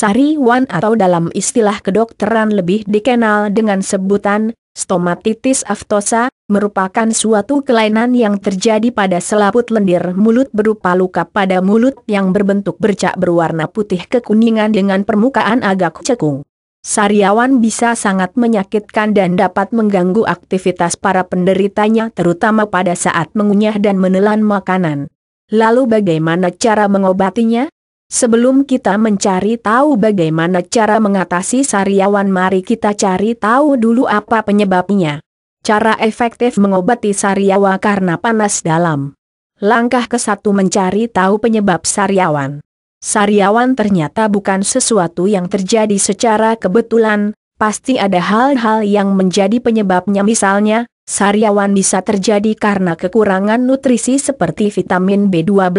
Sariawan atau dalam istilah kedokteran lebih dikenal dengan sebutan stomatitis aftosa, merupakan suatu kelainan yang terjadi pada selaput lendir mulut berupa luka pada mulut yang berbentuk bercak berwarna putih kekuningan dengan permukaan agak cekung. Sariawan bisa sangat menyakitkan dan dapat mengganggu aktivitas para penderitanya terutama pada saat mengunyah dan menelan makanan. Lalu bagaimana cara mengobatinya? Sebelum kita mencari tahu bagaimana cara mengatasi sariawan, mari kita cari tahu dulu apa penyebabnya. Cara efektif mengobati sariawan karena panas dalam. Langkah ke-1, mencari tahu penyebab sariawan. Sariawan ternyata bukan sesuatu yang terjadi secara kebetulan, pasti ada hal-hal yang menjadi penyebabnya. Misalnya, sariawan bisa terjadi karena kekurangan nutrisi seperti vitamin B12,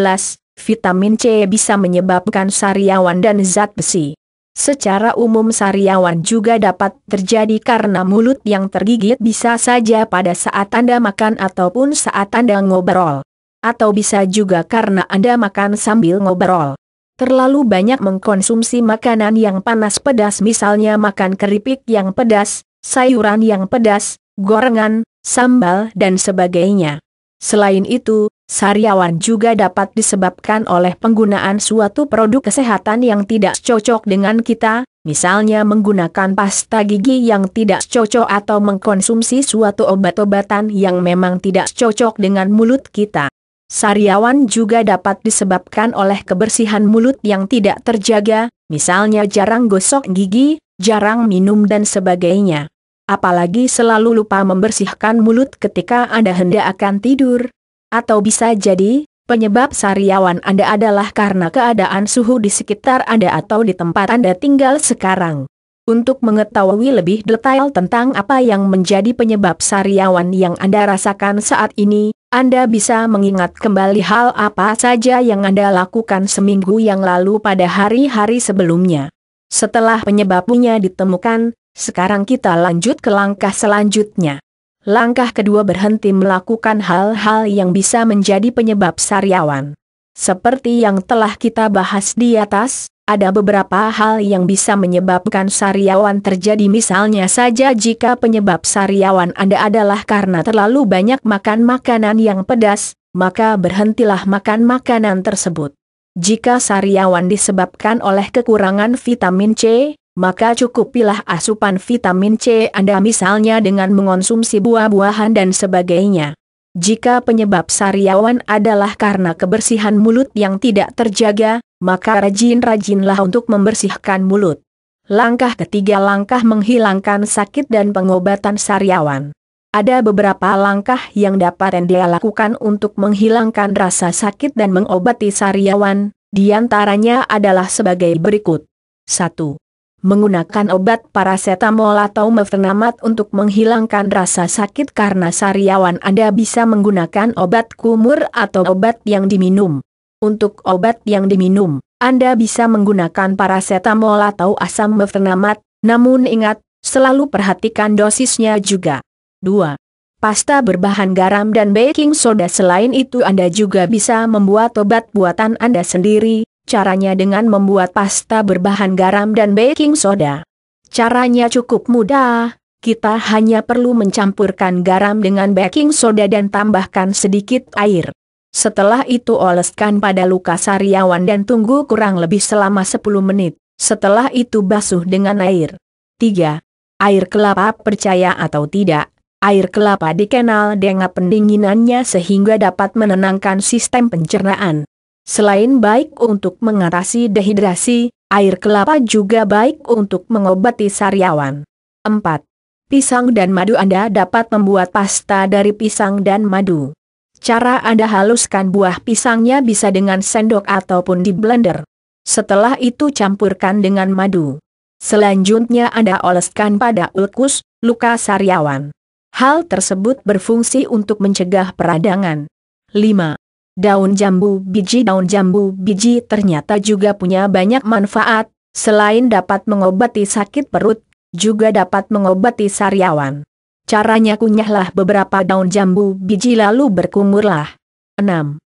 vitamin C bisa menyebabkan sariawan dan zat besi. Secara umum sariawan juga dapat terjadi karena mulut yang tergigit, bisa saja pada saat Anda makan ataupun saat Anda ngobrol. Atau bisa juga karena Anda makan sambil ngobrol. Terlalu banyak mengkonsumsi makanan yang panas pedas, misalnya makan keripik yang pedas, sayuran yang pedas, gorengan, sambal, dan sebagainya. Selain itu, sariawan juga dapat disebabkan oleh penggunaan suatu produk kesehatan yang tidak cocok dengan kita, misalnya menggunakan pasta gigi yang tidak cocok atau mengkonsumsi suatu obat-obatan yang memang tidak cocok dengan mulut kita. Sariawan juga dapat disebabkan oleh kebersihan mulut yang tidak terjaga, misalnya jarang gosok gigi, jarang minum dan sebagainya. Apalagi selalu lupa membersihkan mulut ketika Anda hendak akan tidur. Atau bisa jadi, penyebab sariawan Anda adalah karena keadaan suhu di sekitar Anda atau di tempat Anda tinggal sekarang. Untuk mengetahui lebih detail tentang apa yang menjadi penyebab sariawan yang Anda rasakan saat ini, Anda bisa mengingat kembali hal apa saja yang Anda lakukan seminggu yang lalu pada hari-hari sebelumnya. Setelah penyebabnya ditemukan, sekarang kita lanjut ke langkah selanjutnya. Langkah kedua, berhenti melakukan hal-hal yang bisa menjadi penyebab sariawan. Seperti yang telah kita bahas di atas, ada beberapa hal yang bisa menyebabkan sariawan terjadi. Misalnya saja jika penyebab sariawan Anda adalah karena terlalu banyak makan makanan yang pedas, maka berhentilah makan makanan tersebut. Jika sariawan disebabkan oleh kekurangan vitamin C, maka cukupilah asupan vitamin C Anda misalnya dengan mengonsumsi buah-buahan dan sebagainya. Jika penyebab sariawan adalah karena kebersihan mulut yang tidak terjaga, maka rajin-rajinlah untuk membersihkan mulut. Langkah ketiga, langkah menghilangkan sakit dan pengobatan sariawan. Ada beberapa langkah yang dapat Anda lakukan untuk menghilangkan rasa sakit dan mengobati sariawan, diantaranya adalah sebagai berikut. 1. Menggunakan obat paracetamol atau mefenamat untuk menghilangkan rasa sakit karena sariawan. Anda bisa menggunakan obat kumur atau obat yang diminum. Untuk obat yang diminum, Anda bisa menggunakan paracetamol atau asam mefenamat, namun ingat, selalu perhatikan dosisnya juga. 2. Pasta berbahan garam dan baking soda. Selain itu Anda juga bisa membuat obat buatan Anda sendiri. Caranya dengan membuat pasta berbahan garam dan baking soda. Caranya cukup mudah, kita hanya perlu mencampurkan garam dengan baking soda dan tambahkan sedikit air. Setelah itu oleskan pada luka sariawan dan tunggu kurang lebih selama 10 menit. Setelah itu basuh dengan air. 3. Air kelapa. Percaya atau tidak, air kelapa dikenal dengan pendinginannya sehingga dapat menenangkan sistem pencernaan. Selain baik untuk mengatasi dehidrasi, air kelapa juga baik untuk mengobati sariawan. 4. Pisang dan madu. Anda dapat membuat pasta dari pisang dan madu. Cara Anda haluskan buah pisangnya bisa dengan sendok ataupun di blender. Setelah itu campurkan dengan madu. Selanjutnya Anda oleskan pada ulkus, luka sariawan. Hal tersebut berfungsi untuk mencegah peradangan. 5. Daun jambu biji. Daun jambu biji ternyata juga punya banyak manfaat, selain dapat mengobati sakit perut, juga dapat mengobati sariawan. Caranya, kunyahlah beberapa daun jambu biji lalu berkumurlah. 6.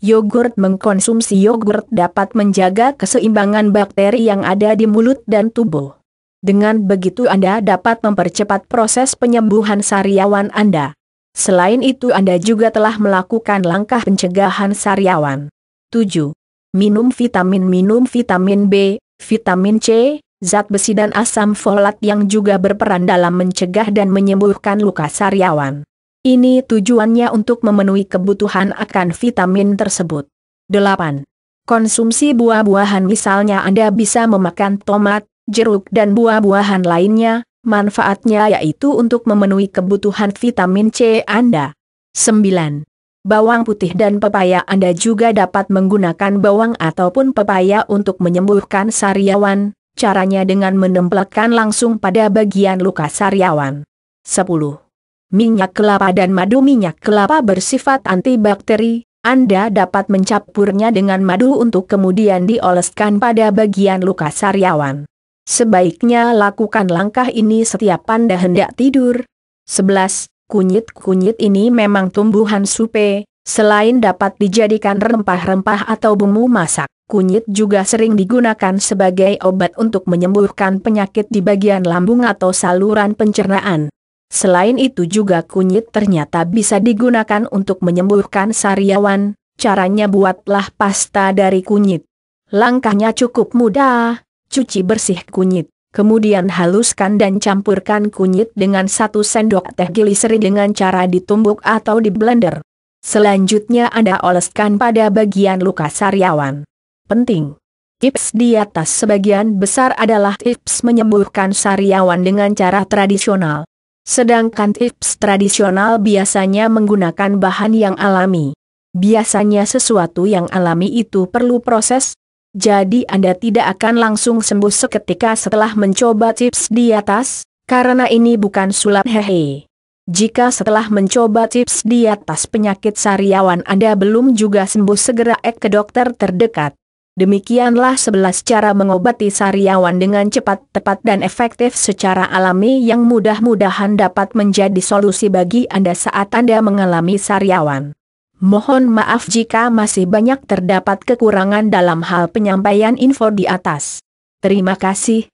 Yogurt. Mengkonsumsi yogurt dapat menjaga keseimbangan bakteri yang ada di mulut dan tubuh. Dengan begitu Anda dapat mempercepat proses penyembuhan sariawan Anda. Selain itu Anda juga telah melakukan langkah pencegahan sariawan. 7. Minum vitamin. Minum vitamin B, vitamin C, zat besi dan asam folat yang juga berperan dalam mencegah dan menyembuhkan luka sariawan. Ini tujuannya untuk memenuhi kebutuhan akan vitamin tersebut. 8. Konsumsi buah-buahan. Misalnya Anda bisa memakan tomat, jeruk dan buah-buahan lainnya, manfaatnya yaitu untuk memenuhi kebutuhan vitamin C Anda. 9. Bawang putih dan pepaya. Anda juga dapat menggunakan bawang ataupun pepaya untuk menyembuhkan sariawan, caranya dengan menempelkan langsung pada bagian luka sariawan. 10. Minyak kelapa dan madu. Minyak kelapa bersifat antibakteri, Anda dapat mencampurnya dengan madu untuk kemudian dioleskan pada bagian luka sariawan. Sebaiknya lakukan langkah ini setiap Anda hendak tidur. 11. Kunyit. Kunyit ini memang tumbuhan supe, selain dapat dijadikan rempah-rempah atau bumbu masak, kunyit juga sering digunakan sebagai obat untuk menyembuhkan penyakit di bagian lambung atau saluran pencernaan. Selain itu juga kunyit ternyata bisa digunakan untuk menyembuhkan sariawan, caranya buatlah pasta dari kunyit. Langkahnya cukup mudah, cuci bersih kunyit. Kemudian haluskan dan campurkan kunyit dengan 1 sendok teh gliserin dengan cara ditumbuk atau di blender. Selanjutnya Anda oleskan pada bagian luka sariawan. Penting. Tips di atas sebagian besar adalah tips menyembuhkan sariawan dengan cara tradisional. Sedangkan tips tradisional biasanya menggunakan bahan yang alami. Biasanya sesuatu yang alami itu perlu proses. Jadi Anda tidak akan langsung sembuh seketika setelah mencoba tips di atas, karena ini bukan sulap hehe. Jika setelah mencoba tips di atas penyakit sariawan Anda belum juga sembuh, segera ke dokter terdekat. Demikianlah 11 cara mengobati sariawan dengan cepat, tepat dan efektif secara alami yang mudah-mudahan dapat menjadi solusi bagi Anda saat Anda mengalami sariawan. Mohon maaf jika masih banyak terdapat kekurangan dalam hal penyampaian info di atas. Terima kasih.